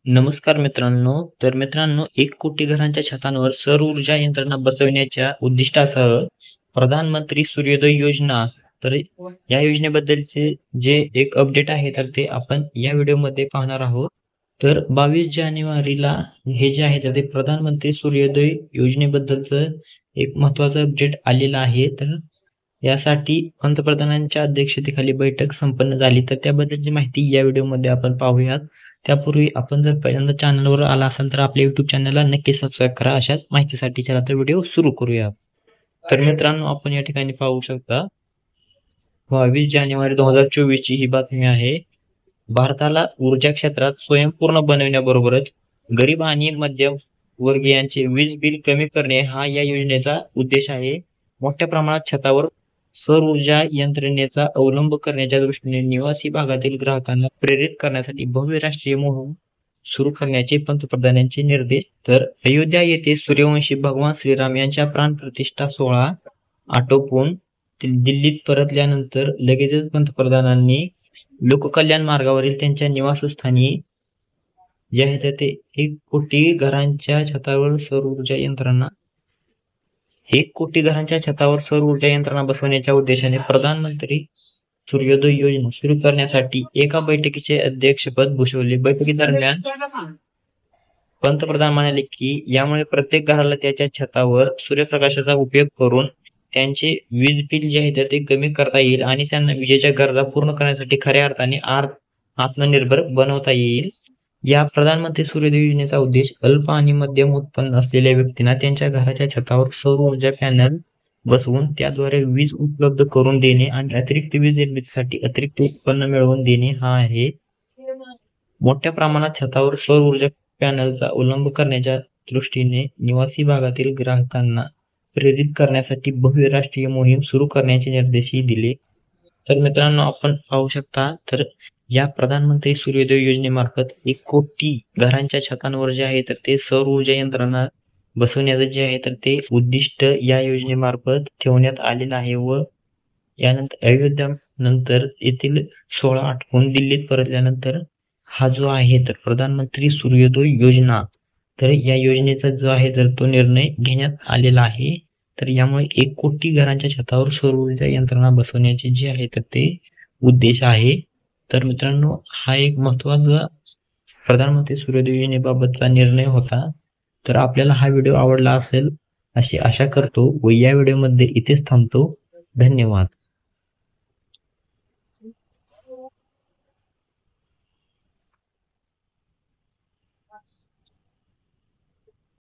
नमस्कार मित्रांनो. तर मित्रांनो, 1 कोटी घरांच्या छतांवर सौर ऊर्जा यंत्रणा बसवण्याच्या उद्दिष्टासह प्रधानमंत्री सूर्योदय योजना, तर या योजनेबद्दलचे जे एक अपडेट आहे, तर ते आपण या व्हिडिओमध्ये पाहणार आहोत. तर 22 जानेवारीला हे जे आहे, तर ते प्रधानमंत्री सूर्योदय योजनेबद्दलचं एक महत्त्वाचं अपडेट आलेलं आहे. तर यासाठी पंतप्रधानांच्या अध्यक्षतेखाली बैठक संपन्न झाली. तर त्याबद्दलची माहिती या व्हिडिओमध्ये आपण पाहूयात. त्यापूर्वी आपण जर पहिल्यांदा चॅनलवर आला असाल तर आपल्या YouTube चॅनलला नक्की सबस्क्राईब करा. अशाच माहितीसाठी. चला तर व्हिडिओ सुरू करूया. तर मित्रांनो, आपण या ठिकाणी पाहू शकता 22 जानेवारी 2024 ची ही बातमी आहे. भारताला ऊर्जा क्षेत्रात स्वयंपूर्ण बनवण्याबरोबरच गरीब आणि मध्यमवर्गीयांचे वीज बिल कमी करणे हा या योजनेचा उद्देश आहे. मोठ्या प्रमाणात छतावर सौर ऊर्जा यंत्रणेचा अवलंब करण्याच्या दृष्टीने निवासी भागातील ग्राहकांना प्रेरित करण्यासाठी भव्य राष्ट्रीय मोहीम सुरू करण्याचे पंतप्रधानांचे निर्देश. तर अयोध्या येथे सूर्यवंशी भगवान श्रीराम यांच्या प्राणप्रतिष्ठा सोहळा आटोपून दिल्लीत परतल्यानंतर लगेचच पंतप्रधानांनी लोककल्याण मार्गावरील त्यांच्या निवासस्थानी जे आहे तर ते 1 कोटी घरांच्या छतावर सौर ऊर्जा यंत्रणा 1 कोटी घरांच्या छतावर सौर ऊर्जा यंत्रणा बसवण्याच्या उद्देशाने प्रधानमंत्री सूर्योदय योजना सुरू करण्यासाठी एका बैठकीचे अध्यक्षपद भूषवले. बैठकीदरम्यान पंतप्रधान म्हणाले की यामुळे प्रत्येक घराला त्याच्या छतावर सूर्यप्रकाशाचा उपयोग करून त्यांचे वीज बिल जे आहे ते कमी करता येईल आणि त्यांना विजेच्या गरजा पूर्ण करण्यासाठी खऱ्या अर्थाने आत्मनिर्भर बनवता येईल. या प्रधानमंत्री सूर्योदय योजनेचा उद्देश अल्प आणि मध्यम उत्पन्न असलेल्या व्यक्तींना त्यांच्या घराच्या छतावर सौर ऊर्जा पॅनल बसवून त्याद्वारे वीज उपलब्ध करून देणे आणि अतिरिक्त वीज निर्मितीसाठी अतिरिक्त उत्पन्न मिळवून देणे हा आहे. मोठ्या प्रमाणात छतावर सौर ऊर्जा पॅनलचा अवलंब करण्याच्या दृष्टीने निवासी भागातील ग्राहकांना प्रेरित करण्यासाठी भव्य राष्ट्रीय मोहीम सुरू करण्याचे निर्देशही दिले. तर मित्रांनो, आपण पाहू शकता तर या प्रधानमंत्री सूर्योदय योजनेमार्फत 1 कोटी घरांच्या छतांवर जे आहे तर ते सौर ऊर्जा यंत्रणा बसवण्याचं जे आहे तर ते उद्दिष्ट या योजनेमार्फत ठेवण्यात आलेलं आहे. व यानंतर अयोध्या नंतर येथील सोहळा आटोपून दिल्लीत परतल्यानंतर हा जो आहे तर प्रधानमंत्री सूर्योदय योजना, तर या योजनेचा जो आहे तर तो निर्णय घेण्यात आलेला आहे. तर यामुळे 1 कोटी घरांच्या छतावर सौर ऊर्जा यंत्रणा बसवण्याचे जे आहे तर ते उद्देश आहे. तर मित्रांनो, हा एक महत्त्वाचा प्रधानमंत्री सूर्योदय योजनेबाबतचा निर्णय होता. तर आपल्याला हा व्हिडिओ आवडला असेल अशी आशा करतो व या व्हिडिओमध्ये इथेच थांबतो. धन्यवाद.